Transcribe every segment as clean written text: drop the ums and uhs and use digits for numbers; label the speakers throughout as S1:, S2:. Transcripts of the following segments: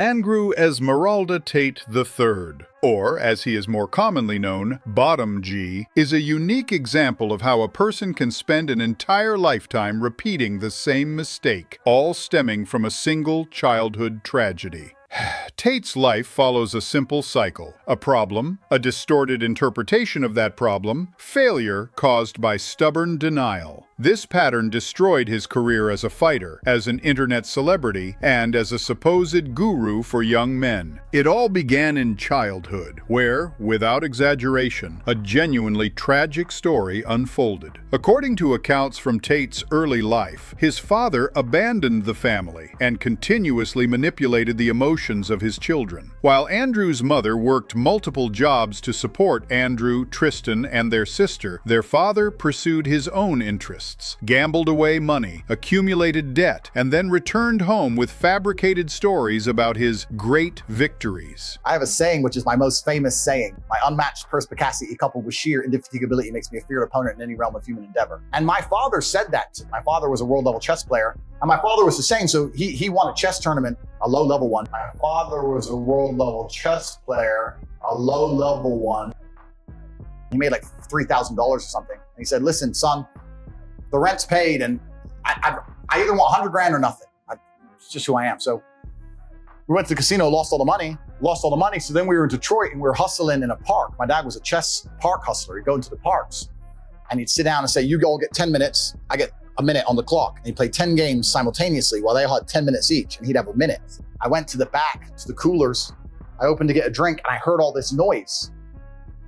S1: Andrew Esmeralda Tate III, or as he is more commonly known, Bottom G, is a unique example of how a person can spend an entire lifetime repeating the same mistake, all stemming from a single childhood tragedy. Tate's life follows a simple cycle: a problem, a distorted interpretation of that problem, failure caused by stubborn denial. This pattern destroyed his career as a fighter, as an internet celebrity, and as a supposed guru for young men. It all began in childhood, where, without exaggeration, a genuinely tragic story unfolded. According to accounts from Tate's early life, his father abandoned the family and continuously manipulated the emotions of his children. While Andrew's mother worked multiple jobs to support Andrew, Tristan, and their sister, their father pursued his own interests, gambled away money, accumulated debt, and then returned home with fabricated stories about his great victories.
S2: I have a saying, which is my most famous saying: my unmatched perspicacity coupled with sheer indefatigability makes me a feared opponent in any realm of human endeavor. And my father said that. My father was a world level chess player, and my father was the same. So he won a chess tournament, a low level one. My father was a world level chess player, a low level one. He made like $3,000 or something. And he said, "Listen, son, the rent's paid, and I either want 100 grand or nothing. It's just who I am." So we went to the casino, lost all the money. So then we were in Detroit and we were hustling in a park. My dad was a chess park hustler. He'd go into the parks and he'd sit down and say, "You all get 10 minutes. I get a minute on the clock." And he'd play 10 games simultaneously while they all had 10 minutes each, and he'd have a minute. I went to the back, to the coolers. I opened to get a drink and I heard all this noise.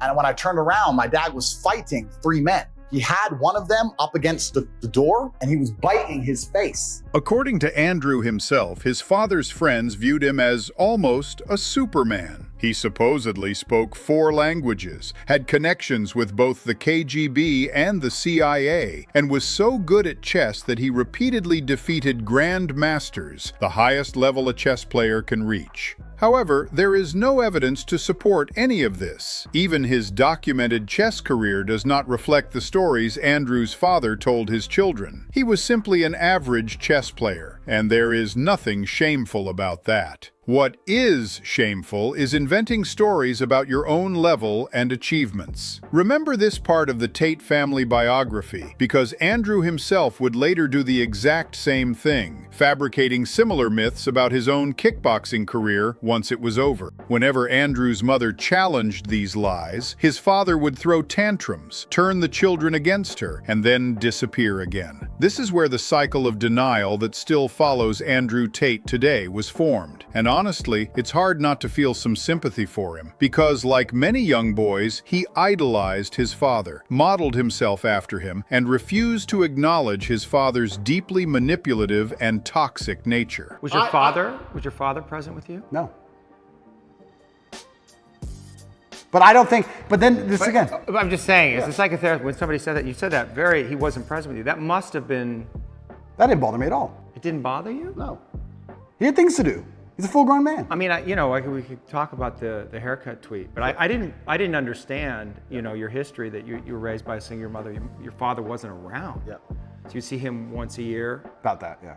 S2: And when I turned around, my dad was fighting 3 men. He had one of them up against the door, and he was biting his face.
S1: According to Andrew himself, his father's friends viewed him as almost a Superman. He supposedly spoke 4 languages, had connections with both the KGB and the CIA, and was so good at chess that he repeatedly defeated Grand Masters, the highest level a chess player can reach. However, there is no evidence to support any of this. Even his documented chess career does not reflect the stories Andrew's father told his children. He was simply an average chess player, and there is nothing shameful about that. What is shameful is inventing stories about your own level and achievements. Remember this part of the Tate family biography, because Andrew himself would later do the exact same thing, fabricating similar myths about his own kickboxing career once it was over. Whenever Andrew's mother challenged these lies, his father would throw tantrums, turn the children against her, and then disappear again. This is where the cycle of denial that still follows Andrew Tate today was formed. And honestly, it's hard not to feel some sympathy for him, because like many young boys, he idolized his father, modeled himself after him, and refused to acknowledge his father's deeply manipulative and toxic nature.
S3: Was your father present with you?
S4: No. But I don't think, but then this again.
S3: I'm just saying, as a psychotherapist, when somebody said that, you said that he wasn't present with you. That must have been.
S4: That didn't bother me at all.
S3: It didn't bother you?
S4: No. He had things to do. He's a full-grown man.
S3: I mean, we could talk about the haircut tweet, but I didn't understand, your history, that you were raised by a single mother. Your father wasn't around.
S4: Yeah.
S3: So you see him once a year?
S4: About that, yeah.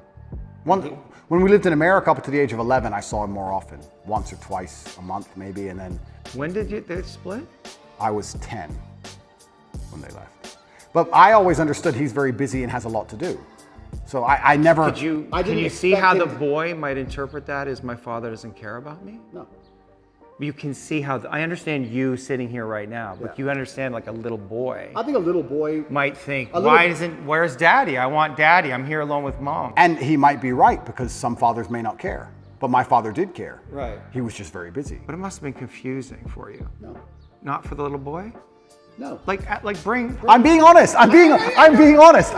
S4: When we lived in America up to the age of 11, I saw him more often, once or twice a month maybe, and then.
S3: When did they split?
S4: I was 10 when they left. But I always understood he's very busy and has a lot to do. So I never.
S3: Can you see how the boy might interpret that as my father doesn't care about me?
S4: No.
S3: You can see how, I understand you sitting here right now, but you understand like a little boy.
S4: I think a little boy
S3: might think, where's daddy? I want daddy, I'm here alone with mom.
S4: And he might be right, because some fathers may not care. But my father did care.
S3: Right.
S4: He was just very busy.
S3: But it must have been confusing for you.
S4: No.
S3: Not for the little boy?
S4: No.
S3: Bring.
S4: I'm being honest. I'm being honest.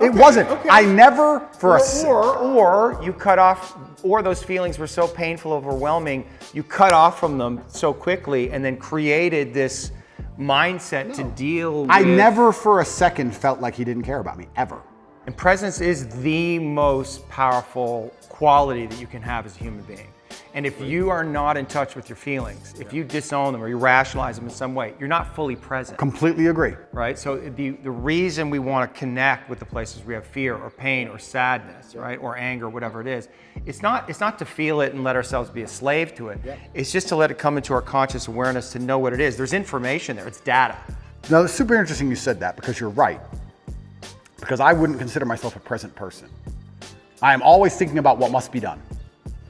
S4: It wasn't. Okay. I never
S3: Or you cut off, or those feelings were so painful, overwhelming, you cut off from them so quickly and then created this mindset to deal with.
S4: I never for a second felt like he didn't care about me, ever.
S3: And presence is the most powerful quality that you can have as a human being. And if you are not in touch with your feelings, if you disown them or you rationalize them in some way, you're not fully present.
S4: Completely agree.
S3: Right? So the reason we want to connect with the places we have fear or pain or sadness, right? Or anger, whatever it is, it's not to feel it and let ourselves be a slave to it. It's just to let it come into our conscious awareness to know what it is. There's information there, it's data.
S4: Now, it's super interesting you said that, because you're right. Because I wouldn't consider myself a present person. I am always thinking about what must be done.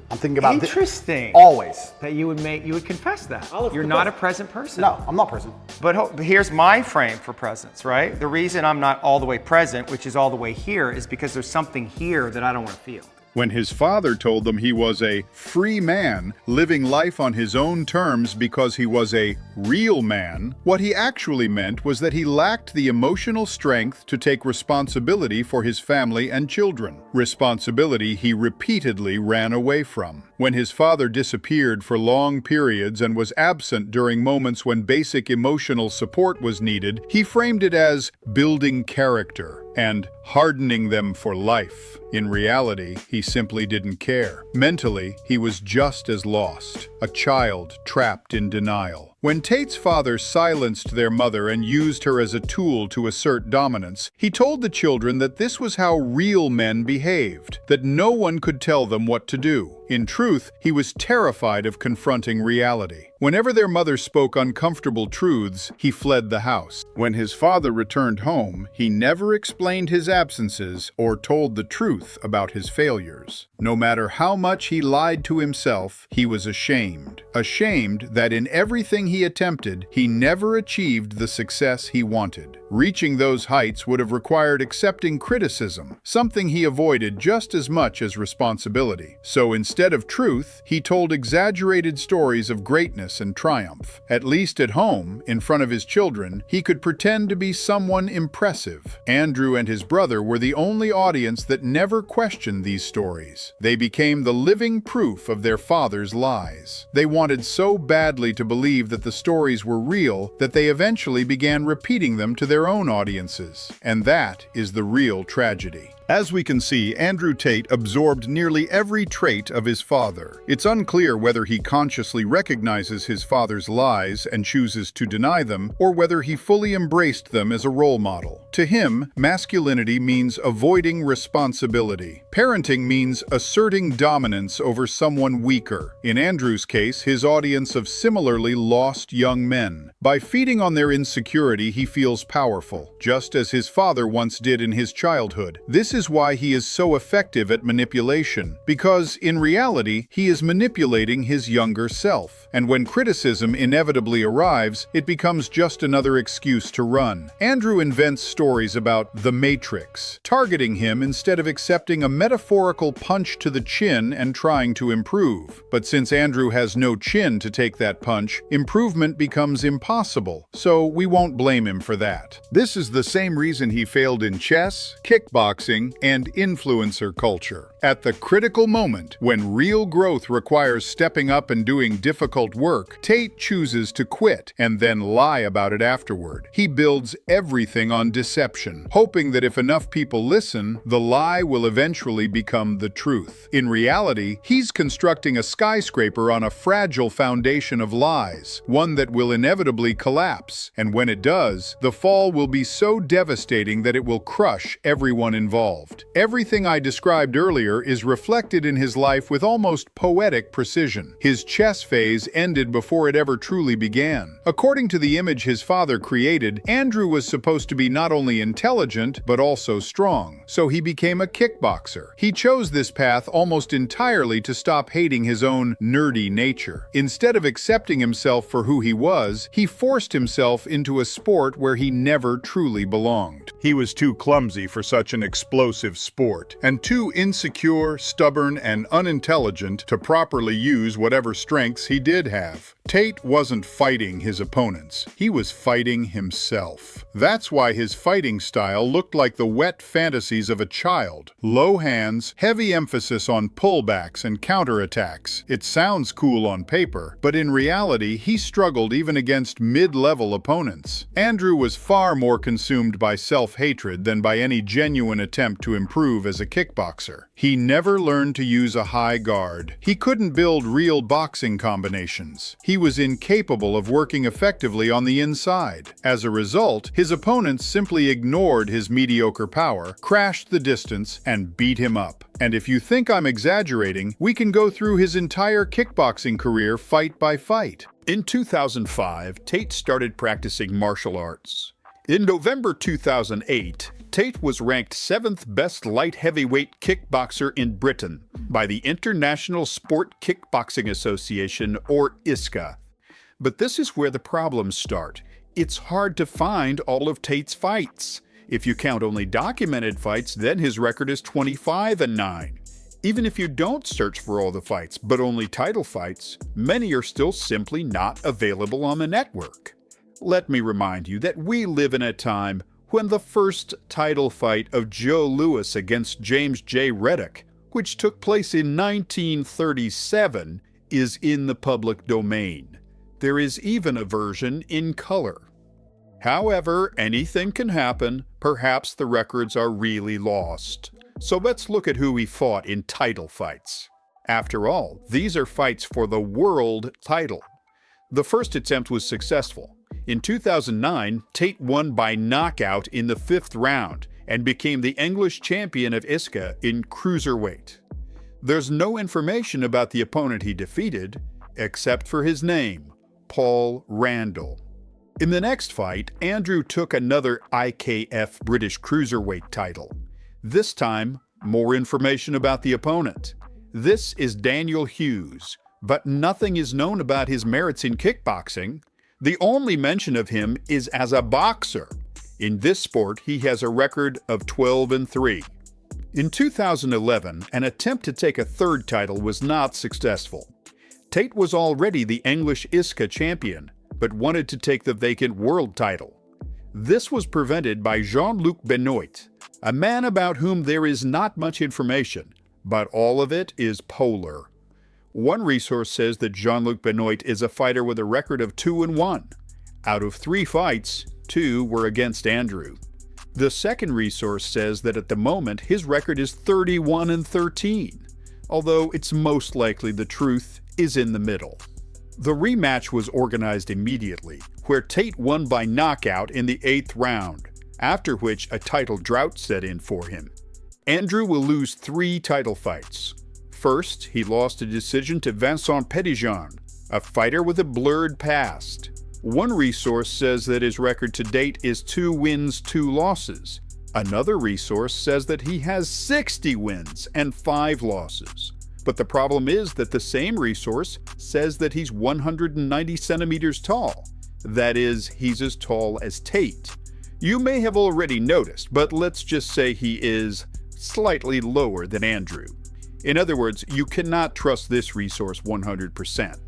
S4: I'm thinking about
S3: Interesting.
S4: Always.
S3: That you would confess that. You're not a present person.
S4: No, I'm not present.
S3: But here's my frame for presence, right? The reason I'm not all the way present, which is all the way here, is because there's something here that I don't want to feel.
S1: When his father told them he was a free man, living life on his own terms because he was a real man, what he actually meant was that he lacked the emotional strength to take responsibility for his family and children. Responsibility he repeatedly ran away from. When his father disappeared for long periods and was absent during moments when basic emotional support was needed, he framed it as building character and hardening them for life. In reality, he simply didn't care. Mentally, he was just as lost, a child trapped in denial. When Tate's father silenced their mother and used her as a tool to assert dominance, he told the children that this was how real men behaved, that no one could tell them what to do. In truth, he was terrified of confronting reality. Whenever their mother spoke uncomfortable truths, he fled the house. When his father returned home, he never explained his absences or told the truth about his failures. No matter how much he lied to himself, he was ashamed. Ashamed that in everything he attempted, he never achieved the success he wanted. Reaching those heights would have required accepting criticism, something he avoided just as much as responsibility. So instead of truth, he told exaggerated stories of greatness and triumph. At least at home, in front of his children, he could pretend to be someone impressive. Andrew and his brother were the only audience that never questioned these stories. They became the living proof of their father's lies. They wanted so badly to believe that the stories were real that they eventually began repeating them to their own audiences. And that is the real tragedy. As we can see, Andrew Tate absorbed nearly every trait of his father. It's unclear whether he consciously recognizes his father's lies and chooses to deny them, or whether he fully embraced them as a role model. To him, masculinity means avoiding responsibility. Parenting means asserting dominance over someone weaker. In Andrew's case, his audience of similarly lost young men. By feeding on their insecurity, he feels powerful, just as his father once did in his childhood. This is why he is so effective at manipulation, because in reality, he is manipulating his younger self. And when criticism inevitably arrives, it becomes just another excuse to run. Andrew invents stories about the Matrix, targeting him instead of accepting a metaphorical punch to the chin and trying to improve. But since Andrew has no chin to take that punch, improvement becomes impossible, so we won't blame him for that. This is the same reason he failed in chess, kickboxing, and influencer culture. At the critical moment, when real growth requires stepping up and doing difficult work, Tate chooses to quit and then lie about it afterward. He builds everything on deception, hoping that if enough people listen, the lie will eventually become the truth. In reality, he's constructing a skyscraper on a fragile foundation of lies, one that will inevitably collapse. And when it does, the fall will be so devastating that it will crush everyone involved. Everything I described earlier is reflected in his life with almost poetic precision. His chess phase ended before it ever truly began. According to the image his father created, Andrew was supposed to be not only intelligent, but also strong. So he became a kickboxer. He chose this path almost entirely to stop hating his own nerdy nature. Instead of accepting himself for who he was, he forced himself into a sport where he never truly belonged. He was too clumsy for such an explosive sport, and too insecure, stubborn, and unintelligent to properly use whatever strengths he did have. Tate wasn't fighting his opponents. He was fighting himself. That's why his fighting style looked like the wet fantasies of a child. Low hands, heavy emphasis on pullbacks and counterattacks. It sounds cool on paper, but in reality, he struggled even against mid-level opponents. Andrew was far more consumed by self-hatred than by any genuine attempt to improve as a kickboxer. He He never learned to use a high guard. He couldn't build real boxing combinations. He was incapable of working effectively on the inside. As a result, his opponents simply ignored his mediocre power, crashed the distance, and beat him up. And if you think I'm exaggerating, we can go through his entire kickboxing career fight by fight. In 2005, Tate started practicing martial arts. In November 2008, Tate was ranked 7th best light heavyweight kickboxer in Britain by the International Sport Kickboxing Association, or ISKA. But this is where the problems start. It's hard to find all of Tate's fights. If you count only documented fights, then his record is 25-9. Even if you don't search for all the fights, but only title fights, many are still simply not available on the network. Let me remind you that we live in a time when the first title fight of Joe Louis against James J. Reddick, which took place in 1937, is in the public domain. There is even a version in color. However, anything can happen. Perhaps the records are really lost. So let's look at who he fought in title fights. After all, these are fights for the world title. The first attempt was successful. In 2009, Tate won by knockout in the 5th round and became the English champion of ISKA in cruiserweight. There's no information about the opponent he defeated, except for his name, Paul Randall. In the next fight, Andrew took another IKF British cruiserweight title. This time, more information about the opponent. This is Daniel Hughes, but nothing is known about his merits in kickboxing. The only mention of him is as a boxer. In this sport, he has a record of 12-3. In 2011, an attempt to take a third title was not successful. Tate was already the English ISKA champion, but wanted to take the vacant world title. This was prevented by Jean-Luc Benoit, a man about whom there is not much information, but all of it is polar. One resource says that Jean-Luc Benoit is a fighter with a record of 2-1. Out of 3 fights, 2 were against Andrew. The second resource says that at the moment his record is 31-13, although it's most likely the truth is in the middle. The rematch was organized immediately, where Tate won by knockout in the 8th round, after which a title drought set in for him. Andrew will lose 3 title fights. First, he lost a decision to Vincent Petitjean, a fighter with a blurred past. One resource says that his record to date is 2 wins, 2 losses. Another resource says that he has 60 wins and 5 losses. But the problem is that the same resource says that he's 190 centimeters tall. That is, he's as tall as Tate. You may have already noticed, but let's just say he is slightly lower than Andrew. In other words, you cannot trust this resource 100%.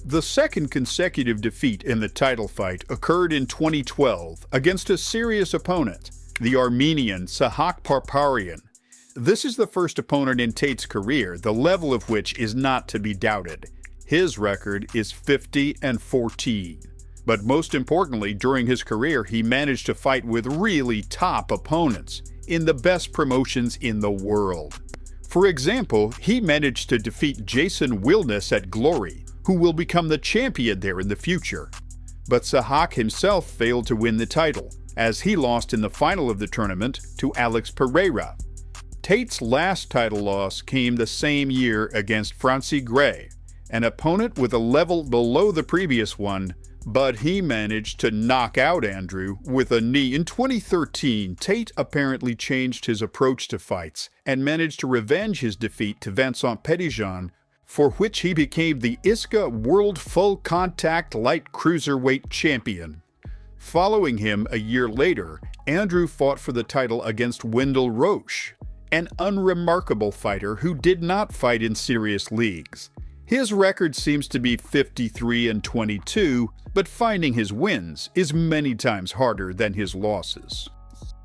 S1: The second consecutive defeat in the title fight occurred in 2012 against a serious opponent, the Armenian Sahak Parparian. This is the first opponent in Tate's career, the level of which is not to be doubted. His record is 50-14. But most importantly, during his career, he managed to fight with really top opponents in the best promotions in the world. For example, he managed to defeat Jason Wilness at Glory, who will become the champion there in the future. But Sahak himself failed to win the title, as he lost in the final of the tournament to Alex Pereira. Tate's last title loss came the same year against Francis Gray, an opponent with a level below the previous one, but he managed to knock out Andrew with a knee. In 2013, Tate apparently changed his approach to fights and managed to revenge his defeat to Vincent Petitjean, for which he became the ISKA World Full Contact Light Cruiserweight Champion. Following him a year later, Andrew fought for the title against Wendell Roche, an unremarkable fighter who did not fight in serious leagues. His record seems to be 53-22, but finding his wins is many times harder than his losses.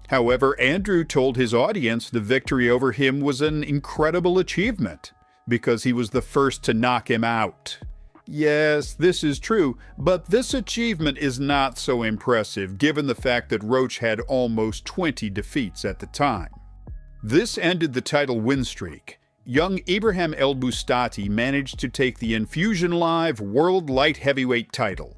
S1: However, Andrew told his audience the victory over him was an incredible achievement, because he was the first to knock him out. Yes, this is true, but this achievement is not so impressive given the fact that Roche had almost 20 defeats at the time. This ended the title win streak. Young Ibrahim El Bustati managed to take the Infusion Live World Light Heavyweight title.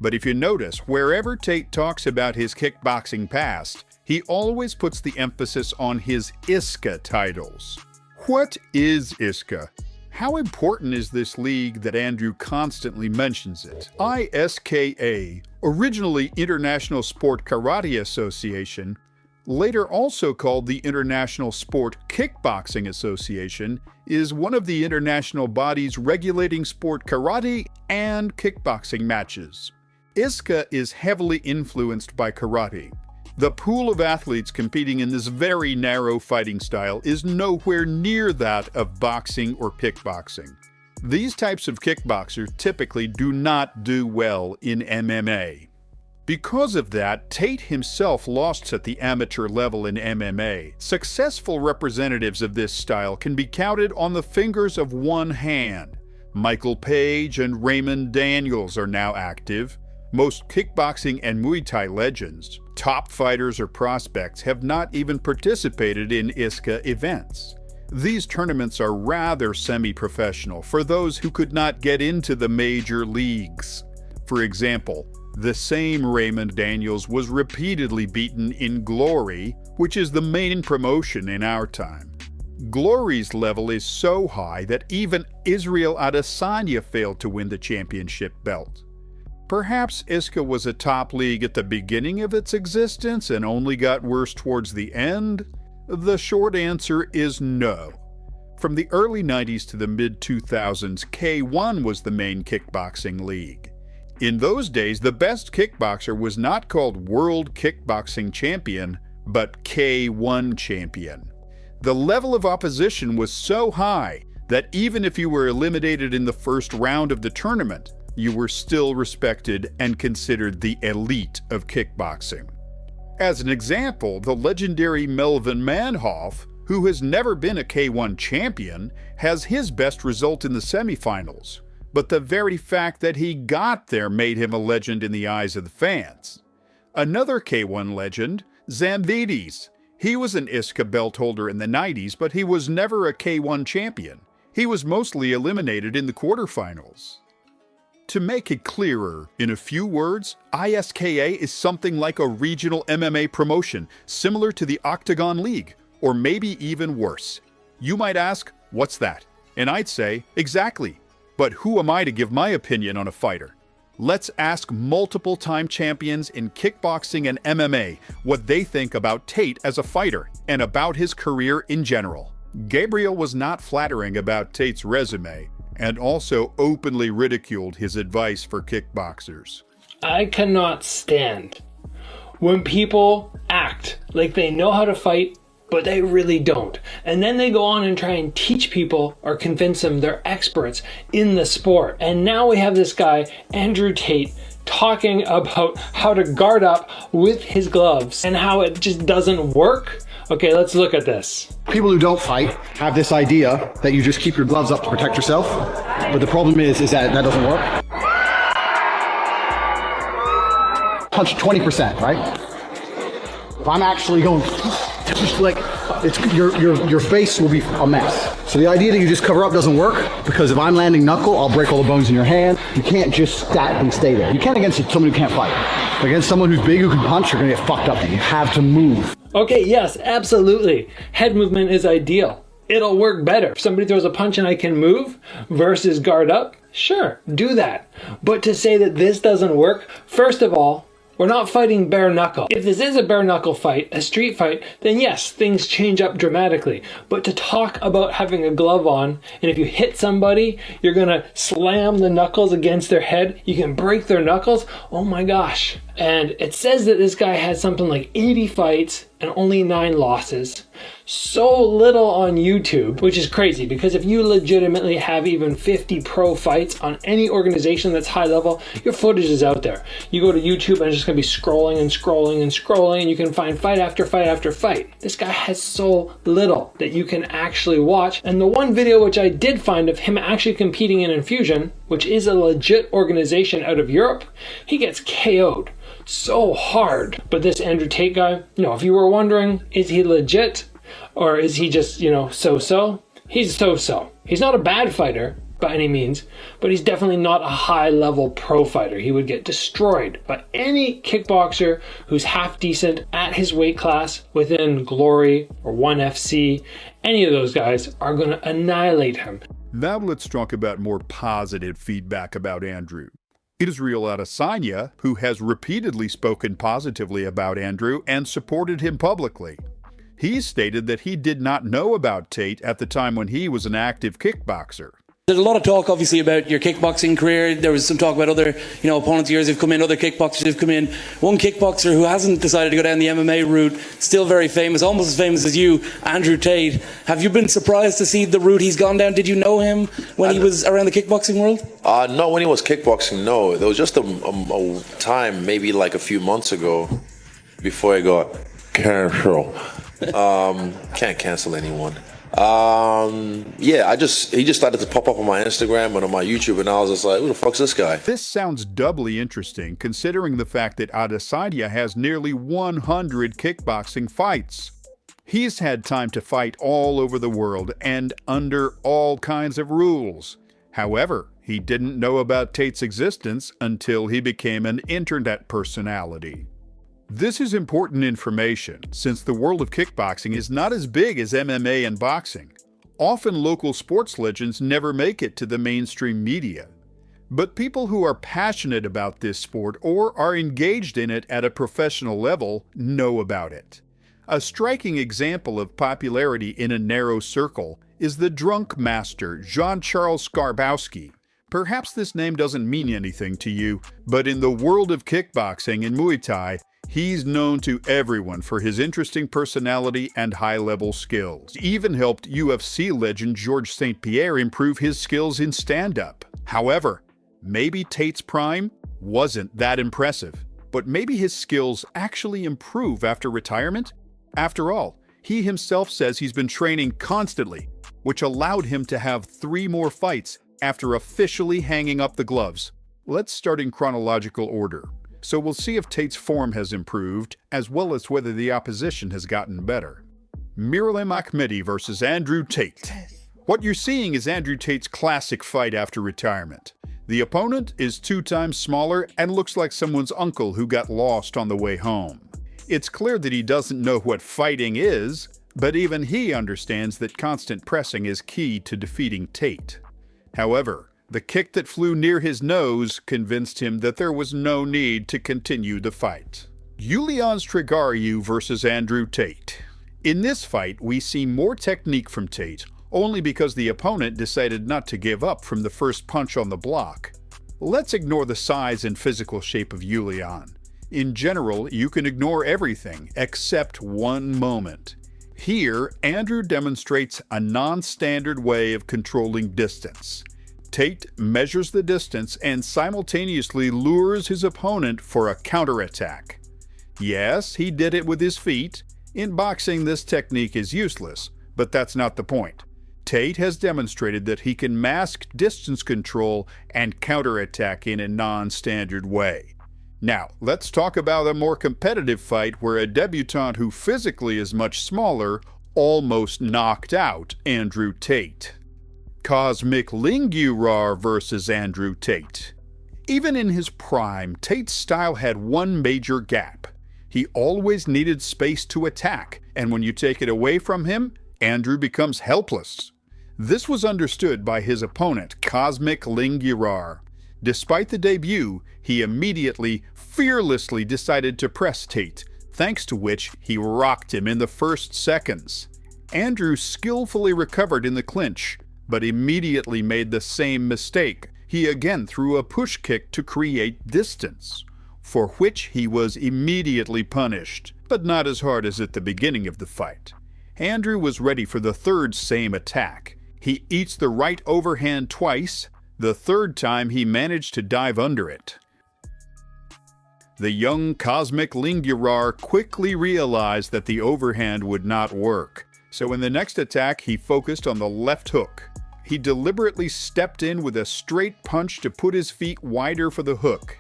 S1: But if you notice, wherever Tate talks about his kickboxing past, he always puts the emphasis on his ISKA titles. What is ISKA? How important is this league that Andrew constantly mentions it? ISKA, originally International Sport Karate Association, later also called the International Sport Kickboxing Association, is one of the international bodies regulating sport karate and kickboxing matches. ISKA is heavily influenced by karate. The pool of athletes competing in this very narrow fighting style is nowhere near that of boxing or kickboxing. These types of kickboxers typically do not do well in MMA. Because of that, Tate himself lost at the amateur level in MMA. Successful representatives of this style can be counted on the fingers of one hand. Michael Page and Raymond Daniels are now active. Most kickboxing and Muay Thai legends, top fighters or prospects have not even participated in ISKA events. These tournaments are rather semi-professional for those who could not get into the major leagues. For example, the same Raymond Daniels was repeatedly beaten in Glory, which is the main promotion in our time. Glory's level is so high that even Israel Adesanya failed to win the championship belt. Perhaps ISKA was a top league at the beginning of its existence and only got worse towards the end? The short answer is no. From the early 90s to the mid-2000s, K1 was the main kickboxing league. In those days, the best kickboxer was not called World Kickboxing Champion, but K1 Champion. The level of opposition was so high that even if you were eliminated in the first round of the tournament, you were still respected and considered the elite of kickboxing. As an example, the legendary Melvin Manhoff, who has never been a K1 champion, has his best result in the semifinals. But the very fact that he got there made him a legend in the eyes of the fans. Another K1 legend, Zambides. He was an ISKA belt holder in the 90s, but he was never a K1 champion. He was mostly eliminated in the quarterfinals. To make it clearer, in a few words, ISKA is something like a regional MMA promotion, similar to the Octagon League, or maybe even worse. You might ask, what's that? And I'd say, exactly. But who am I to give my opinion on a fighter? Let's ask multiple-time champions in kickboxing and MMA what they think about Tate as a fighter and about his career in general. Gabriel was not flattering about Tate's resume, and also openly ridiculed his advice for kickboxers.
S5: I cannot stand when people act like they know how to fight, but they really don't. And then they go on and try and teach people or convince them they're experts in the sport. And now we have this guy, Andrew Tate, talking about how to guard up with his gloves and how it just doesn't work. Okay, let's look at this.
S4: People who don't fight have this idea that you just keep your gloves up to protect yourself. But the problem is that doesn't work. Punch 20%, right? If I'm actually going, just like, your face will be a mess. So the idea that you just cover up doesn't work, because if I'm landing knuckle, I'll break all the bones in your hand. You can't just statically stay there. You can't against someone who can't fight. Against someone who's big, who can punch, you're gonna get fucked up. You have to move.
S5: Okay, yes, absolutely. Head movement is ideal. It'll work better. If somebody throws a punch and I can move versus guard up, sure, do that. But to say that this doesn't work, first of all, we're not fighting bare knuckle. If this is a bare knuckle fight, a street fight, then yes, things change up dramatically. But to talk about having a glove on, and if you hit somebody, you're gonna slam the knuckles against their head, you can break their knuckles, oh my gosh. And it says that this guy had something like 80 fights and only 9 losses. So little on YouTube, which is crazy, because if you legitimately have even 50 pro fights on any organization that's high level, your footage is out there. You go to YouTube and it's just gonna be scrolling and scrolling and scrolling, and you can find fight after fight after fight. This guy has so little that you can actually watch. And the one video which I did find of him actually competing in Infusion, which is a legit organization out of Europe, he gets KO'd so hard. But this Andrew Tate guy, if you were wondering, is he legit? Or is he just, so-so? He's so-so. He's not a bad fighter by any means, but he's definitely not a high-level pro fighter. He would get destroyed by any kickboxer who's half decent at his weight class within Glory or 1FC. Any of those guys are going to annihilate him.
S1: Now let's talk about more positive feedback about Andrew. Israel Adesanya, who has repeatedly spoken positively about Andrew and supported him publicly. He stated that he did not know about Tate at the time when he was an active kickboxer.
S6: There's a lot of talk, obviously, about your kickboxing career. There was some talk about other, opponents of yours who've come in, other kickboxers who've come in. One kickboxer who hasn't decided to go down the MMA route, still very famous, almost as famous as you, Andrew Tate. Have you been surprised to see the route he's gone down? Did you know him when he was around the kickboxing world?
S7: No, when he was kickboxing, no. There was just a time, maybe like a few months ago, before I got canceled. Can't cancel anyone. He just started to pop up on my Instagram and on my YouTube, and I was just like, who the fuck's this guy?
S1: This sounds doubly interesting considering the fact that Adesanya has nearly 100 kickboxing fights. He's had time to fight all over the world and under all kinds of rules. However, he didn't know about Tate's existence until he became an internet personality. This is important information since the world of kickboxing is not as big as MMA and boxing. Often local sports legends never make it to the mainstream media. But people who are passionate about this sport or are engaged in it at a professional level know about it. A striking example of popularity in a narrow circle is the drunk master Jean-Charles Skarbowski. Perhaps this name doesn't mean anything to you, but in the world of kickboxing and Muay Thai, he's known to everyone for his interesting personality and high-level skills. He even helped UFC legend Georges St-Pierre improve his skills in stand-up. However, maybe Tate's prime wasn't that impressive, but maybe his skills actually improve after retirement? After all, he himself says he's been training constantly, which allowed him to have 3 more fights after officially hanging up the gloves. Let's start in chronological order. So we'll see if Tate's form has improved, as well as whether the opposition has gotten better. Miralem Akhmedi versus Andrew Tate. What you're seeing is Andrew Tate's classic fight after retirement. The opponent is 2 times smaller and looks like someone's uncle who got lost on the way home. It's clear that he doesn't know what fighting is, but even he understands that constant pressing is key to defeating Tate. However, the kick that flew near his nose convinced him that there was no need to continue the fight. Julian Strigariu versus Andrew Tate. In this fight, we see more technique from Tate, only because the opponent decided not to give up from the first punch on the block. Let's ignore the size and physical shape of Julian. In general, you can ignore everything except one moment. Here, Andrew demonstrates a non-standard way of controlling distance. Tate measures the distance and simultaneously lures his opponent for a counterattack. Yes, he did it with his feet. In boxing, this technique is useless, but that's not the point. Tate has demonstrated that he can mask distance control and counterattack in a non-standard way. Now, let's talk about a more competitive fight where a debutant who physically is much smaller almost knocked out Andrew Tate. Cosmic Lingurar versus Andrew Tate. Even in his prime, Tate's style had one major gap. He always needed space to attack, and when you take it away from him, Andrew becomes helpless. This was understood by his opponent, Cosmic Lingurar. Despite the debut, he immediately, fearlessly decided to press Tate, thanks to which he rocked him in the first seconds. Andrew skillfully recovered in the clinch, but immediately made the same mistake. He again threw a push kick to create distance, for which he was immediately punished, but not as hard as at the beginning of the fight. Andrew was ready for the third same attack. He eats the right overhand twice. The third time he managed to dive under it. The young Cosmic Lingurar quickly realized that the overhand would not work, so in the next attack he focused on the left hook. He deliberately stepped in with a straight punch to put his feet wider for the hook.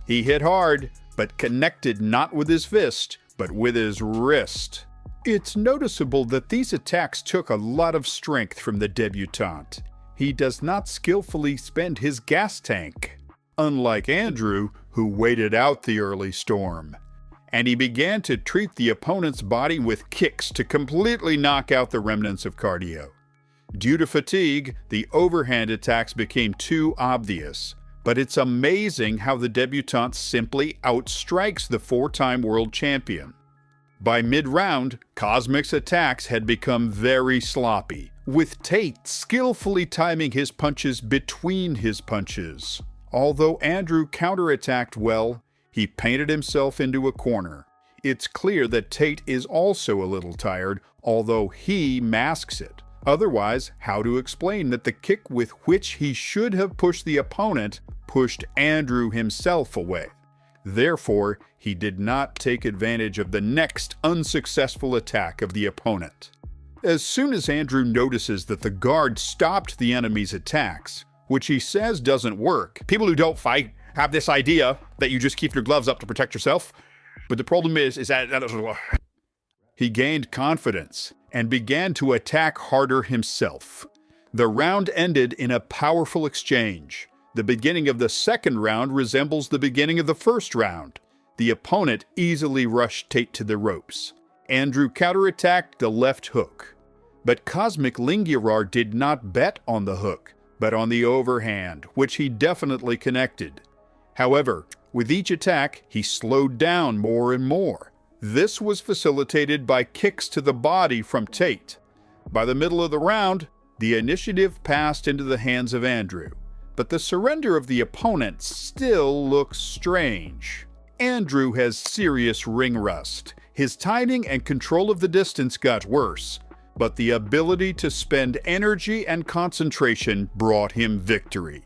S1: He hit hard, but connected not with his fist, but with his wrist. It's noticeable that these attacks took a lot of strength from the debutante. He does not skillfully spend his gas tank, unlike Andrew, who waited out the early storm. And he began to treat the opponent's body with kicks to completely knock out the remnants of cardio. Due to fatigue, the overhand attacks became too obvious, but it's amazing how the debutante simply outstrikes the four-time world champion. By mid-round, Cosmic's attacks had become very sloppy, with Tate skillfully timing his punches between his punches. Although Andrew counterattacked well, he painted himself into a corner. It's clear that Tate is also a little tired, although he masks it. Otherwise, how to explain that the kick with which he should have pushed the opponent pushed Andrew himself away? Therefore, he did not take advantage of the next unsuccessful attack of the opponent. As soon as Andrew notices that the guard stopped the enemy's attacks, which he says doesn't work, people who don't fight have this idea that you just keep your gloves up to protect yourself, but the problem is that he gained confidence and began to attack harder himself. The round ended in a powerful exchange. The beginning of the second round resembles the beginning of the first round. The opponent easily rushed Tate to the ropes. Andrew counterattacked the left hook. But Cosmic Lingurar did not bet on the hook, but on the overhand, which he definitely connected. However, with each attack, he slowed down more and more. This was facilitated by kicks to the body from Tate. By the middle of the round, the initiative passed into the hands of Andrew. But the surrender of the opponent still looks strange. Andrew has serious ring rust. His timing and control of the distance got worse, but the ability to spend energy and concentration brought him victory.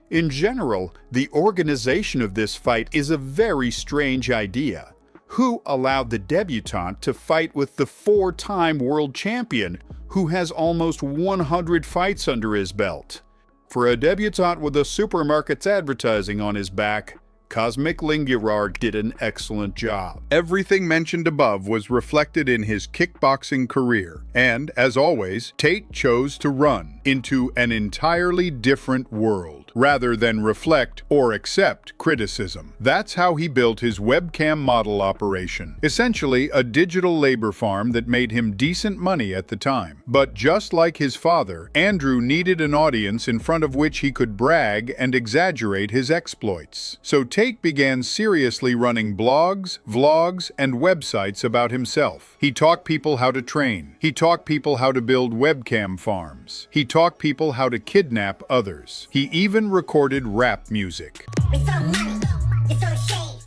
S1: In general, the organization of this fight is a very strange idea. Who allowed the debutante to fight with the four-time world champion, who has almost 100 fights under his belt? For a debutante with a supermarket's advertising on his back, Cosmic Lingurar did an excellent job.
S8: Everything mentioned above was reflected in his kickboxing career, and, as always, Tate chose to run into an entirely different world, rather than reflect or accept criticism. That's how he built his webcam model operation, essentially a digital labor farm that made him decent money at the time. But just like his father, Andrew needed an audience in front of which he could brag and exaggerate his exploits. So Tate began seriously running blogs, vlogs, and websites about himself. He taught people how to train. He taught people how to build webcam farms. He taught people how to kidnap others. He even recorded rap music.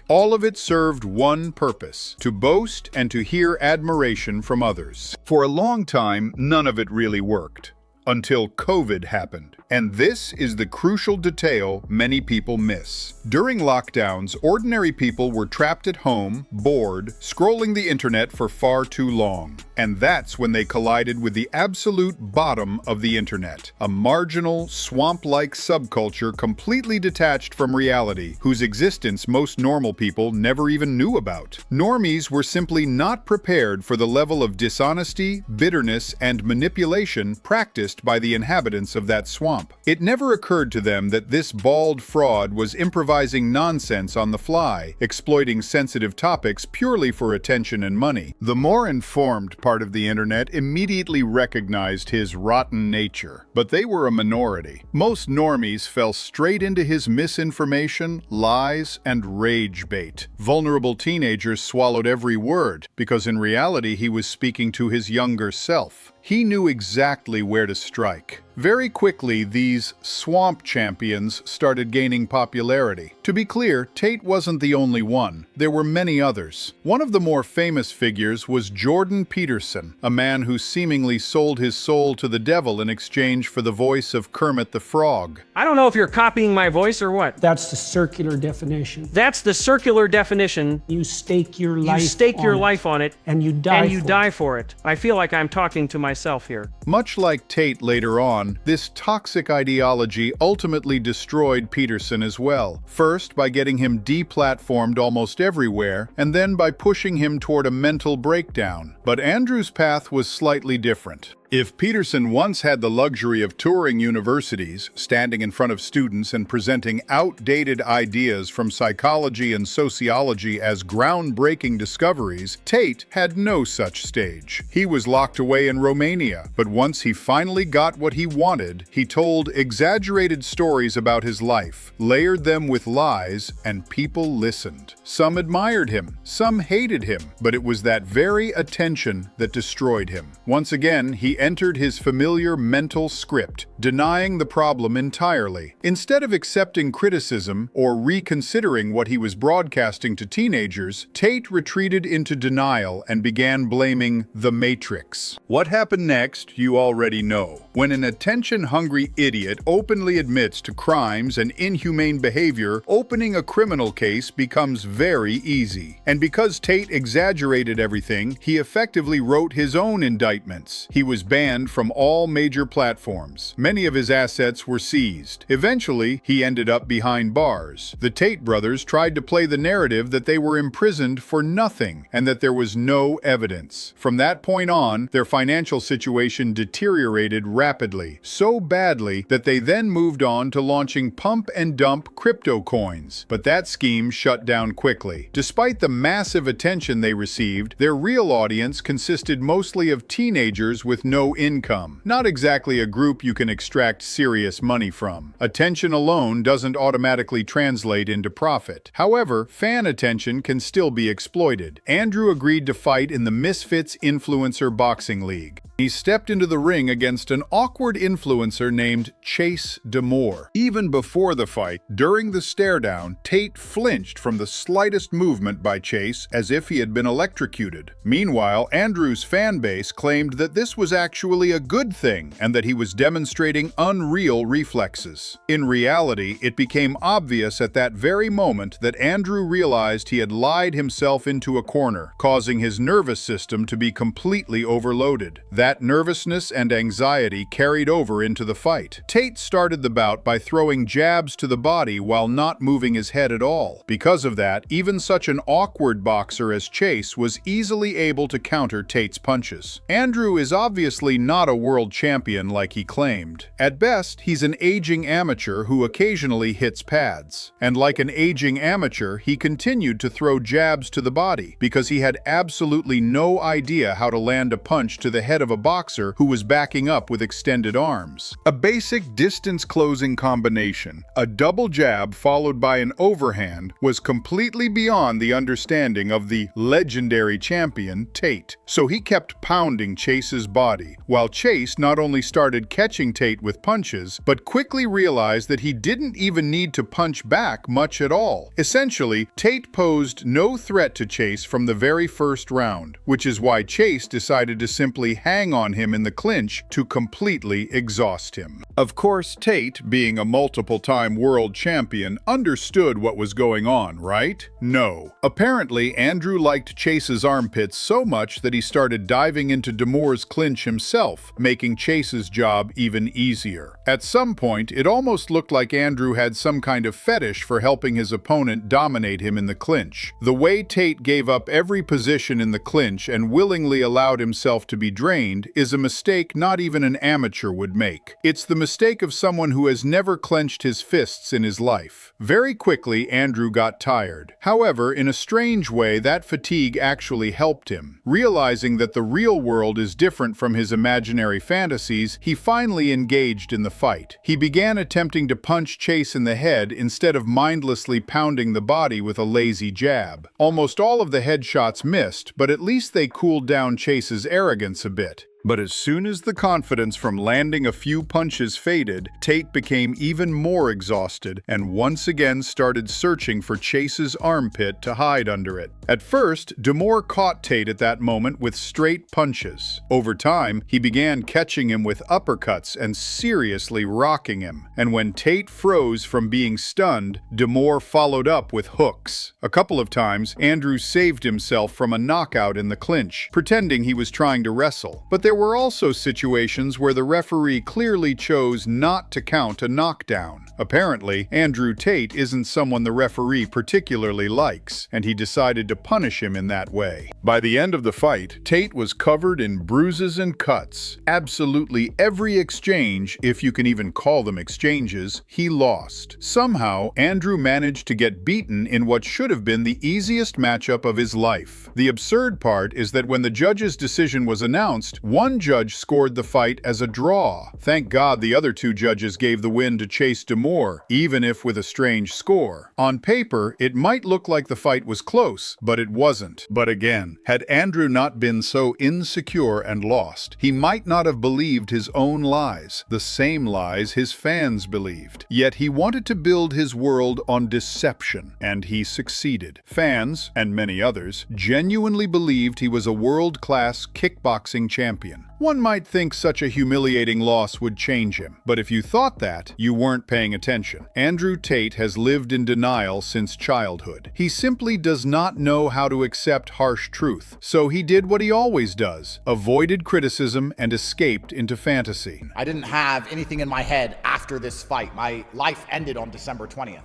S8: All of it served one purpose: to boast and to hear admiration from others. For a long time, none of it really worked, until COVID happened. And this is the crucial detail many people miss. During lockdowns, ordinary people were trapped at home, bored, scrolling the internet for far too long. And that's when they collided with the absolute bottom of the internet, a marginal, swamp-like subculture completely detached from reality, whose existence most normal people never even knew about. Normies were simply not prepared for the level of dishonesty, bitterness, and manipulation practiced by the inhabitants of that swamp. It never occurred to them that this bald fraud was improvising nonsense on the fly, exploiting sensitive topics purely for attention and money. The more informed part of the internet immediately recognized his rotten nature, but they were a minority. Most normies fell straight into his misinformation, lies, and rage bait. Vulnerable teenagers swallowed every word, because in reality he was speaking to his younger self. He knew exactly where to strike. Very quickly, these swamp champions started gaining popularity. To be clear, Tate wasn't the only one. There were many others. One of the more famous figures was Jordan Peterson, a man who seemingly sold his soul to the devil in exchange for the voice of Kermit the Frog.
S9: I don't know if you're copying my voice or what.
S10: That's the circular definition.
S9: That's the circular definition.
S10: You stake your life
S9: on it.
S10: And you die for it.
S9: I feel like I'm talking to myself here.
S8: Much like Tate later on, on, this toxic ideology ultimately destroyed Peterson as well. First, by getting him deplatformed almost everywhere, and then by pushing him toward a mental breakdown. But Andrew's path was slightly different. If Peterson once had the luxury of touring universities, standing in front of students and presenting outdated ideas from psychology and sociology as groundbreaking discoveries, Tate had no such stage. He was locked away in Romania, but once he finally got what he wanted, he told exaggerated stories about his life, layered them with lies, and people listened. Some admired him, some hated him, but it was that very attention that destroyed him. Once again, he entered his familiar mental script, denying the problem entirely. Instead of accepting criticism or reconsidering what he was broadcasting to teenagers, Tate retreated into denial and began blaming the Matrix. What happened next, you already know. When an attention-hungry idiot openly admits to crimes and inhumane behavior, opening a criminal case becomes very easy. And because Tate exaggerated everything, he effectively wrote his own indictments. He was banned from all major platforms. Many of his assets were seized. Eventually, he ended up behind bars. The Tate brothers tried to play the narrative that they were imprisoned for nothing and that there was no evidence. From that point on, their financial situation deteriorated rapidly, so badly that they then moved on to launching pump and dump crypto coins. But that scheme shut down quickly. Despite the massive attention they received, their real audience consisted mostly of teenagers with no income. Not exactly a group you can extract serious money from. Attention alone doesn't automatically translate into profit. However, fan attention can still be exploited. Andrew agreed to fight in the Misfits Influencer Boxing League. He stepped into the ring against an awkward influencer named Chase Demore. Even before the fight, during the stare-down, Tate flinched from the slightest movement by Chase as if he had been electrocuted. Meanwhile, Andrew's fan base claimed that this was actually a good thing and that he was demonstrating unreal reflexes. In reality, it became obvious at that very moment that Andrew realized he had lied himself into a corner, causing his nervous system to be completely overloaded. That nervousness and anxiety carried over into the fight. Tate started the bout by throwing jabs to the body while not moving his head at all. Because of that, even such an awkward boxer as Chase was easily able to counter Tate's punches. Andrew is obviously not a world champion like he claimed. At best, he's an aging amateur who occasionally hits pads. And like an aging amateur, he continued to throw jabs to the body because he had absolutely no idea how to land a punch to the head of a boxer who was backing up with extended arms. A basic distance-closing combination, a double jab followed by an overhand, was completely beyond the understanding of the legendary champion Tate. So he kept pounding Chase's body, while Chase not only started catching Tate with punches, but quickly realized that he didn't even need to punch back much at all. Essentially, Tate posed no threat to Chase from the very first round, which is why Chase decided to simply hang on him in the clinch to completely exhaust him. Of course, Tate, being a multiple-time world champion, understood what was going on, right? No. Apparently, Andrew liked Chase's armpits so much that he started diving into Demore's clinch himself, making Chase's job even easier. At some point, it almost looked like Andrew had some kind of fetish for helping his opponent dominate him in the clinch. The way Tate gave up every position in the clinch and willingly allowed himself to be drained is a mistake not even an amateur would make. It's the mistake of someone who has never clenched his fists in his life. Very quickly, Andrew got tired. However, in a strange way, that fatigue actually helped him. Realizing that the real world is different from his imaginary fantasies, he finally engaged in the fight. He began attempting to punch Chase in the head instead of mindlessly pounding the body with a lazy jab. Almost all of the headshots missed, but at least they cooled down Chase's arrogance a bit. But as soon as the confidence from landing a few punches faded, Tate became even more exhausted and once again started searching for Chase's armpit to hide under it. At first, Demore caught Tate at that moment with straight punches. Over time, he began catching him with uppercuts and seriously rocking him. And when Tate froze from being stunned, Demore followed up with hooks. A couple of times, Andrew saved himself from a knockout in the clinch, pretending he was trying to wrestle. But there there were also situations where the referee clearly chose not to count a knockdown. Apparently, Andrew Tate isn't someone the referee particularly likes, and he decided to punish him in that way. By the end of the fight, Tate was covered in bruises and cuts. Absolutely every exchange, if you can even call them exchanges, he lost. Somehow, Andrew managed to get beaten in what should have been the easiest matchup of his life. The absurd part is that when the judge's decision was announced, one judge scored the fight as a draw. Thank God the other two judges gave the win to Chase Demore, even if with a strange score. On paper, it might look like the fight was close, but it wasn't. But again, had Andrew not been so insecure and lost, he might not have believed his own lies, the same lies his fans believed. Yet he wanted to build his world on deception, and he succeeded. Fans, and many others, genuinely believed he was a world-class kickboxing champion. One might think such a humiliating loss would change him, but if you thought that, you weren't paying attention. Andrew Tate has lived in denial since childhood. He simply does not know how to accept harsh truth, so he did what he always does, avoided criticism and escaped into fantasy.
S2: I didn't have anything in my head after this fight. My life ended on December 20th.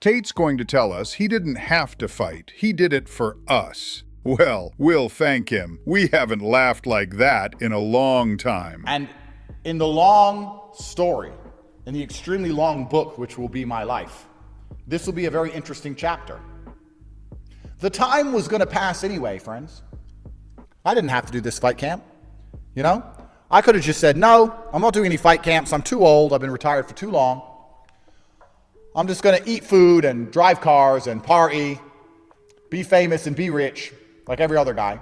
S8: Tate's going to tell us he didn't have to fight. He did it for us. Well, we'll thank him. We haven't laughed like that in a long time.
S2: And in the long story, in the extremely long book, which will be my life, this will be a very interesting chapter. The time was going to pass anyway, friends. I didn't have to do this fight camp, you know? I could have just said, no, I'm not doing any fight camps. I'm too old. I've been retired for too long. I'm just going to eat food and drive cars and party, be famous and be rich like every other guy.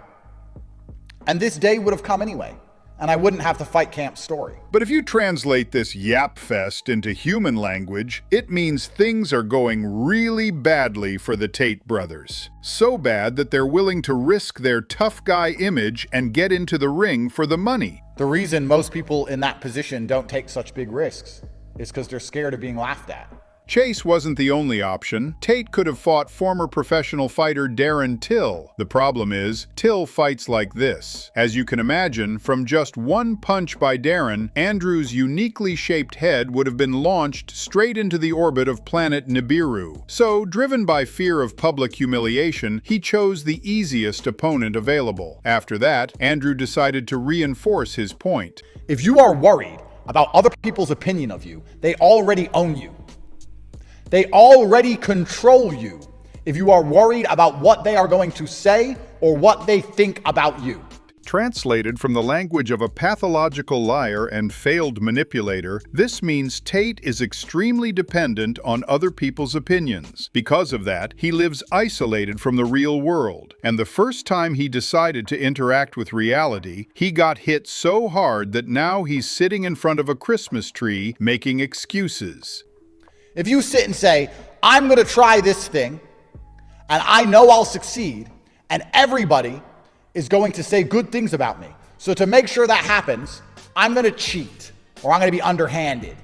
S2: And this day would have come anyway, and I wouldn't have the fight camp story.
S8: But if you translate this yap fest into human language, it means things are going really badly for the Tate brothers. So bad that they're willing to risk their tough guy image and get into the ring for the money.
S2: The reason most people in that position don't take such big risks is because they're scared of being laughed at.
S8: Chase wasn't the only option. Tate could have fought former professional fighter Darren Till. The problem is, Till fights like this. As you can imagine, from just one punch by Darren, Andrew's uniquely shaped head would have been launched straight into the orbit of planet Nibiru. So, driven by fear of public humiliation, he chose the easiest opponent available. After that, Andrew decided to reinforce his point.
S2: If you are worried about other people's opinion of you, they already own you. They already control you if you are worried about what they are going to say or what they think about you.
S8: Translated from the language of a pathological liar and failed manipulator, this means Tate is extremely dependent on other people's opinions. Because of that, he lives isolated from the real world. And the first time he decided to interact with reality, he got hit so hard that now he's sitting in front of a Christmas tree making excuses.
S2: If you sit and say, I'm going to try this thing, and I know I'll succeed, and everybody is going to say good things about me. So to make sure that happens, I'm going to cheat, or I'm going to be underhanded.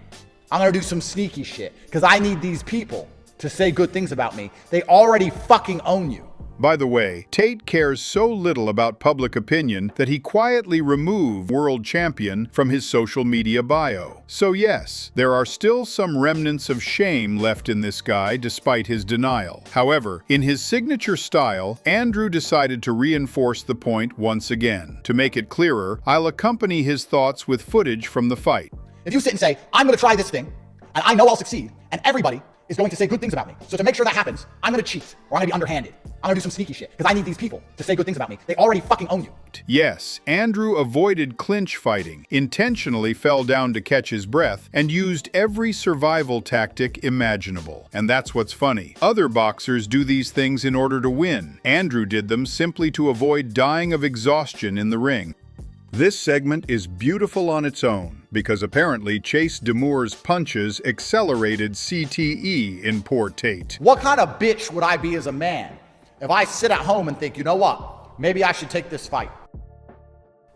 S2: I'm going to do some sneaky shit, because I need these people to say good things about me. They already fucking own you.
S8: By the way, Tate cares so little about public opinion that he quietly removed world champion from his social media bio. So yes, there are still some remnants of shame left in this guy despite his denial. However, in his signature style, Andrew decided to reinforce the point once again. To make it clearer, I'll accompany his thoughts with footage from the fight.
S2: If you sit and say, I'm going to try this thing, and I know I'll succeed, and everybody is going to say good things about me. So to make sure that happens, I'm going to cheat, or I'm going to be underhanded. I'm going to do some sneaky shit, because I need these people to say good things about me. They already fucking own you.
S8: Yes, Andrew avoided clinch fighting, intentionally fell down to catch his breath, and used every survival tactic imaginable. And that's what's funny. Other boxers do these things in order to win. Andrew did them simply to avoid dying of exhaustion in the ring. This segment is beautiful on its own, because apparently Chase Demore's punches accelerated CTE in poor Tate.
S2: What kind of bitch would I be as a man if I sit at home and think, you know what, maybe I should take this fight?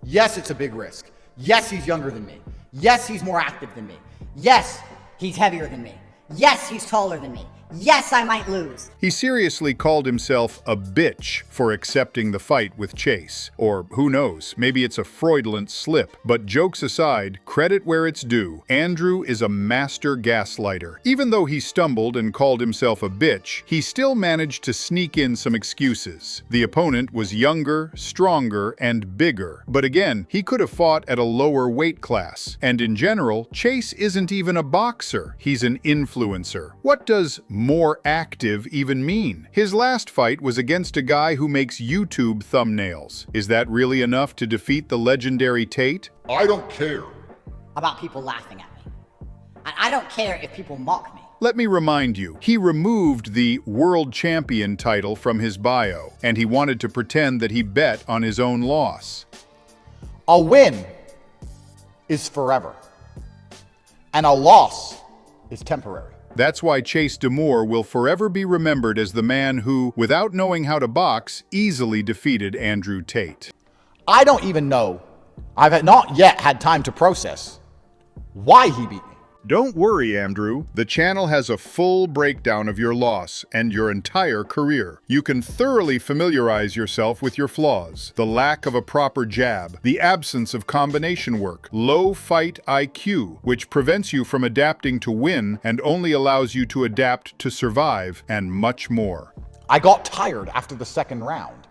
S2: Yes, it's a big risk. Yes, he's younger than me. Yes, he's more active than me.
S11: Yes, he's heavier than me. Yes, he's taller than me. Yes, I might lose.
S8: He seriously called himself a bitch for accepting the fight with Chase. Or who knows, maybe it's a fraudulent slip. But jokes aside, credit where it's due. Andrew is a master gaslighter. Even though he stumbled and called himself a bitch, he still managed to sneak in some excuses. The opponent was younger, stronger, and bigger. But again, he could have fought at a lower weight class. And in general, Chase isn't even a boxer. He's an influencer. What does more active even mean? His last fight was against a guy who makes YouTube thumbnails. Is that really enough to defeat the legendary Tate?
S12: I don't care
S11: about people laughing at me. And I don't care if people mock me.
S8: Let me remind you, he removed the world champion title from his bio, and he wanted to pretend that he bet on his own loss.
S2: A win is forever, and a loss is temporary.
S8: That's why Chase Demore will forever be remembered as the man who, without knowing how to box, easily defeated Andrew Tate.
S2: I don't even know, I've not yet had time to process why he beat me.
S8: Don't worry, Andrew. The channel has a full breakdown of your loss and your entire career. You can thoroughly familiarize yourself with your flaws: the lack of a proper jab, the absence of combination work, low fight IQ, which prevents you from adapting to win and only allows you to adapt to survive, and much more.
S2: I got tired after the second round,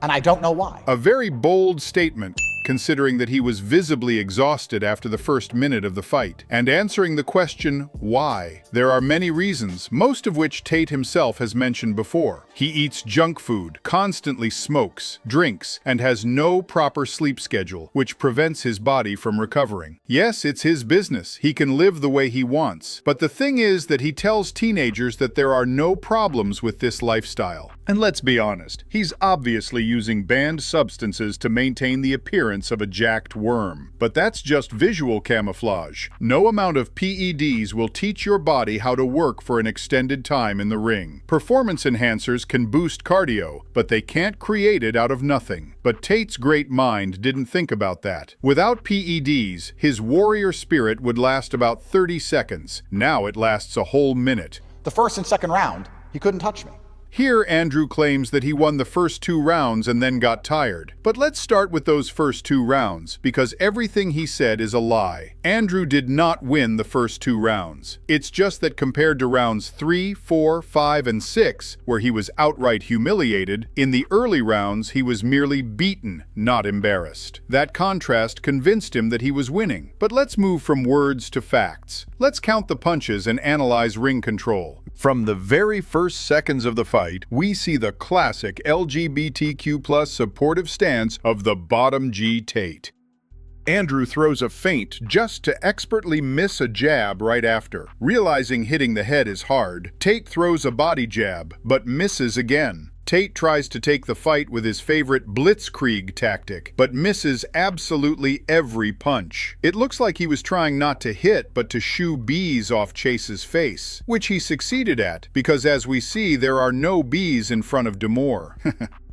S2: and I don't know why.
S8: A very bold statement, considering that he was visibly exhausted after the first minute of the fight. And answering the question, why? There are many reasons, most of which Tate himself has mentioned before. He eats junk food, constantly smokes, drinks, and has no proper sleep schedule, which prevents his body from recovering. Yes, it's his business. He can live the way he wants. But the thing is that he tells teenagers that there are no problems with this lifestyle. And let's be honest, he's obviously using banned substances to maintain the appearance of a jacked worm. But that's just visual camouflage. No amount of PEDs will teach your body how to work for an extended time in the ring. Performance enhancers can boost cardio, but they can't create it out of nothing. But Tate's great mind didn't think about that. Without PEDs, his warrior spirit would last about 30 seconds. Now it lasts a whole minute.
S2: The first and second round, he couldn't touch me.
S8: Here, Andrew claims that he won the first 2 rounds and then got tired. But let's start with those first 2 rounds, because everything he said is a lie. Andrew did not win the first 2 rounds. It's just that compared to rounds 3, 4, 5, and 6, where he was outright humiliated, in the early rounds he was merely beaten, not embarrassed. That contrast convinced him that he was winning. But let's move from words to facts. Let's count the punches and analyze ring control. From the very first seconds of the fight, we see the classic LGBTQ+ supportive stance of the bottom G Tate. Andrew throws a feint just to expertly miss a jab right after. Realizing hitting the head is hard, Tate throws a body jab, but misses again. Tate tries to take the fight with his favorite blitzkrieg tactic, but misses absolutely every punch. It looks like he was trying not to hit, but to shoo bees off Chase's face, which he succeeded at, because as we see, there are no bees in front of Demore.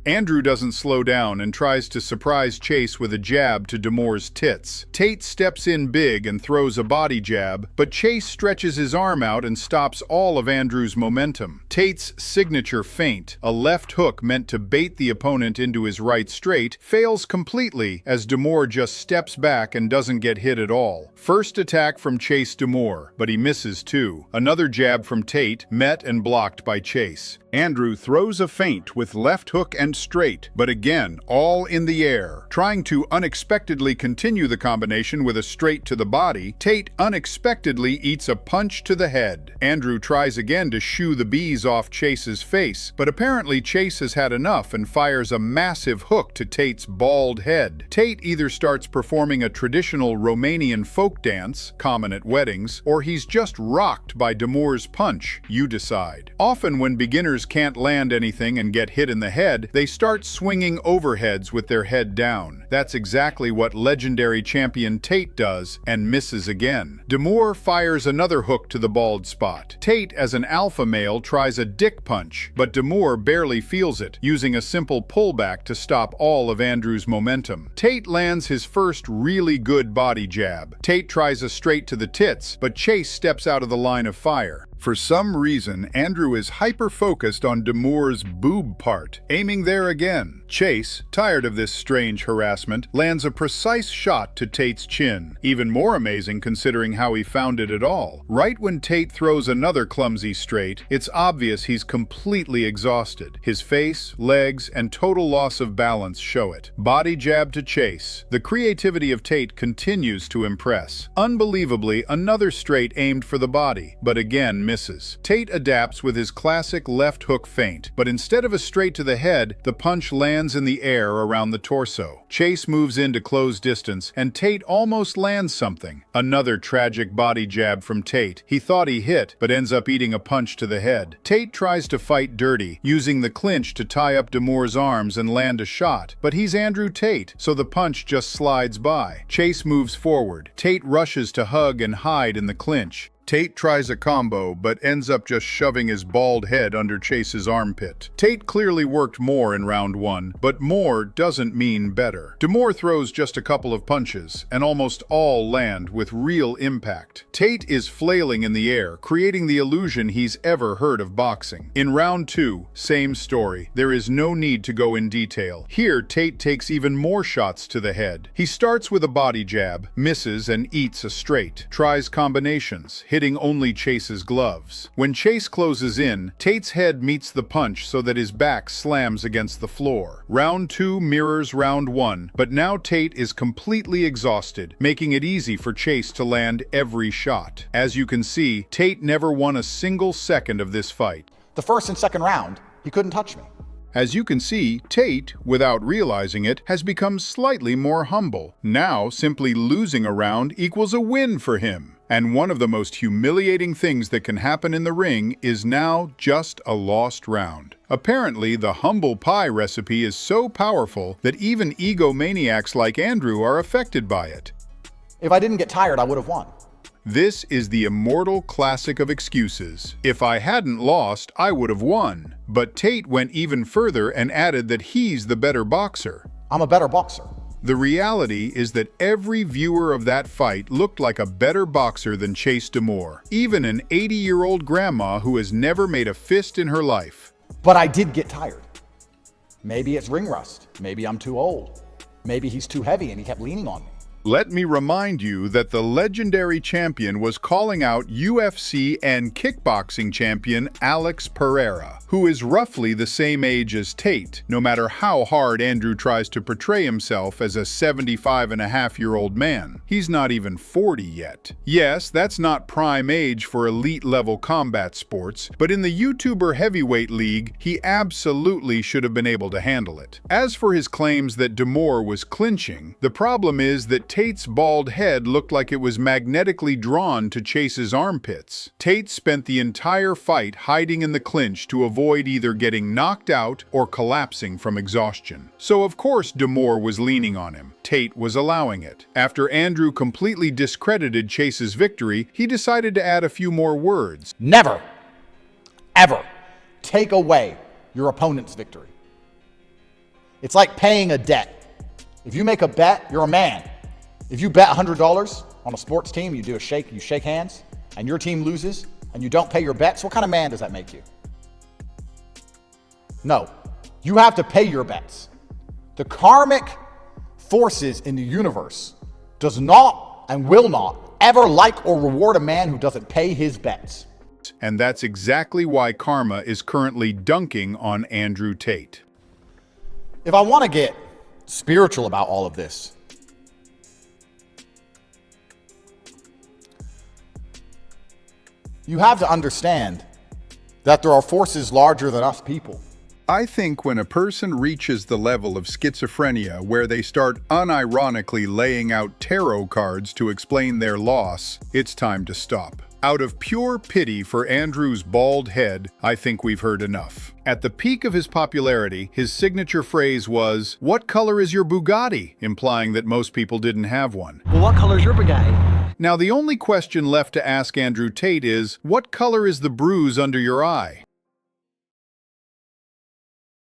S8: Andrew doesn't slow down and tries to surprise Chase with a jab to Demore's tits. Tate steps in big and throws a body jab, but Chase stretches his arm out and stops all of Andrew's momentum. Tate's signature feint, a left hook meant to bait the opponent into his right straight, fails completely as Demore just steps back and doesn't get hit at all. First attack from Chase Demore, but he misses too. Another jab from Tate, met and blocked by Chase. Andrew throws a feint with left hook and straight, but again, all in the air. Trying to unexpectedly continue the combination with a straight to the body, Tate unexpectedly eats a punch to the head. Andrew tries again to shoo the bees off Chase's face, but apparently Chase has had enough and fires a massive hook to Tate's bald head. Tate either starts performing a traditional Romanian folk dance, common at weddings, or he's just rocked by Demore's punch. You decide. Often when beginners can't land anything and get hit in the head, they start swinging overheads with their head down. That's exactly what legendary champion Tate does, and misses again. Demore fires another hook to the bald spot. Tate, as an alpha male, tries a dick punch, but Demore barely feels it, using a simple pullback to stop all of Andrew's momentum. Tate lands his first really good body jab. Tate tries a straight to the tits, but Chase steps out of the line of fire. For some reason, Andrew is hyper-focused on Damour's boob part, aiming there again. Chase, tired of this strange harassment, lands a precise shot to Tate's chin. Even more amazing considering how he found it at all. Right when Tate throws another clumsy straight, it's obvious he's completely exhausted. His face, legs, and total loss of balance show it. Body jab to Chase. The creativity of Tate continues to impress. Unbelievably, another straight aimed for the body, but again misses. Tate adapts with his classic left hook feint, but instead of a straight to the head, the punch lands in the air around the torso. Chase moves in to close distance, and Tate almost lands something. Another tragic body jab from Tate. He thought he hit, but ends up eating a punch to the head. Tate tries to fight dirty, using the clinch to tie up Damour's arms and land a shot, but he's Andrew Tate, so the punch just slides by. Chase moves forward. Tate rushes to hug and hide in the clinch. Tate tries a combo, but ends up just shoving his bald head under Chase's armpit. Tate clearly worked more in round one, but more doesn't mean better. Damour throws just a couple of punches, and almost all land with real impact. Tate is flailing in the air, creating the illusion he's ever heard of boxing. In round two, same story. There is no need to go in detail. Here, Tate takes even more shots to the head. He starts with a body jab, misses and eats a straight. Tries combinations, hitting only Chase's gloves. When Chase closes in, Tate's head meets the punch so that his back slams against the floor. Round two mirrors round one, but now Tate is completely exhausted, making it easy for Chase to land every shot. As you can see, Tate never won a single second of this fight.
S2: The first and second round, he couldn't touch me.
S8: As you can see, Tate, without realizing it, has become slightly more humble. Now, simply losing a round equals a win for him. And one of the most humiliating things that can happen in the ring is now just a lost round. Apparently, the humble pie recipe is so powerful that even egomaniacs like Andrew are affected by it.
S2: If I didn't get tired, I would have won.
S8: This is the immortal classic of excuses. If I hadn't lost, I would have won. But Tate went even further and added that he's the better boxer.
S2: I'm a better boxer.
S8: The reality is that every viewer of that fight looked like a better boxer than Chase Damour, even an 80-year-old grandma who has never made a fist in her life.
S2: But I did get tired. Maybe it's ring rust. Maybe I'm too old. Maybe he's too heavy and he kept leaning on me.
S8: Let me remind you that the legendary champion was calling out UFC and kickboxing champion Alex Pereira, who is roughly the same age as Tate, no matter how hard Andrew tries to portray himself as a 75-and-a-half-year-old man. He's not even 40 yet. Yes, that's not prime age for elite-level combat sports, but in the YouTuber heavyweight league, he absolutely should have been able to handle it. As for his claims that Damour was clinching, the problem is that Tate's bald head looked like it was magnetically drawn to Chase's armpits. Tate spent the entire fight hiding in the clinch to avoid either getting knocked out or collapsing from exhaustion. So of course Damour was leaning on him. Tate was allowing it. After Andrew completely discredited Chase's victory, he decided to add a few more words.
S2: Never, ever take away your opponent's victory. It's like paying a debt. If you make a bet, you're a man. If you bet $100 on a sports team, you shake hands, and your team loses, and you don't pay your bets, what kind of man does that make you? No, you have to pay your bets. The karmic forces in the universe does not and will not ever like or reward a man who doesn't pay his bets.
S8: And that's exactly why karma is currently dunking on Andrew Tate.
S2: If I want to get spiritual about all of this, you have to understand that there are forces larger than us people.
S8: I think when a person reaches the level of schizophrenia where they start unironically laying out tarot cards to explain their loss, it's time to stop. Out of pure pity for Andrew's bald head, I think we've heard enough. At the peak of his popularity, his signature phrase was, "What color is your Bugatti?" implying that most people didn't have one.
S10: Well, what color's your Bugatti?
S8: Now the only question left to ask Andrew Tate is, what color is the bruise under your eye?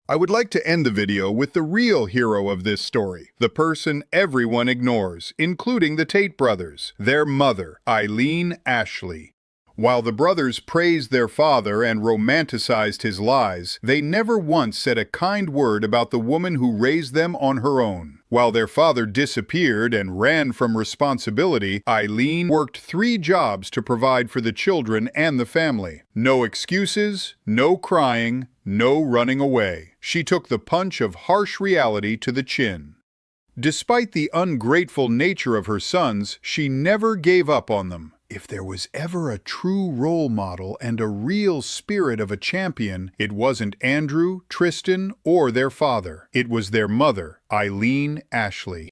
S8: I would like to end the video with the real hero of this story, the person everyone ignores, including the Tate brothers, their mother, Eileen Ashley. While the brothers praised their father and romanticized his lies, they never once said a kind word about the woman who raised them on her own. While their father disappeared and ran from responsibility, Eileen worked 3 jobs to provide for the children and the family. No excuses, no crying, no running away. She took the punch of harsh reality to the chin. Despite the ungrateful nature of her sons, she never gave up on them. If there was ever a true role model and a real spirit of a champion, it wasn't Andrew, Tristan, or their father. It was their mother, Eileen Ashley.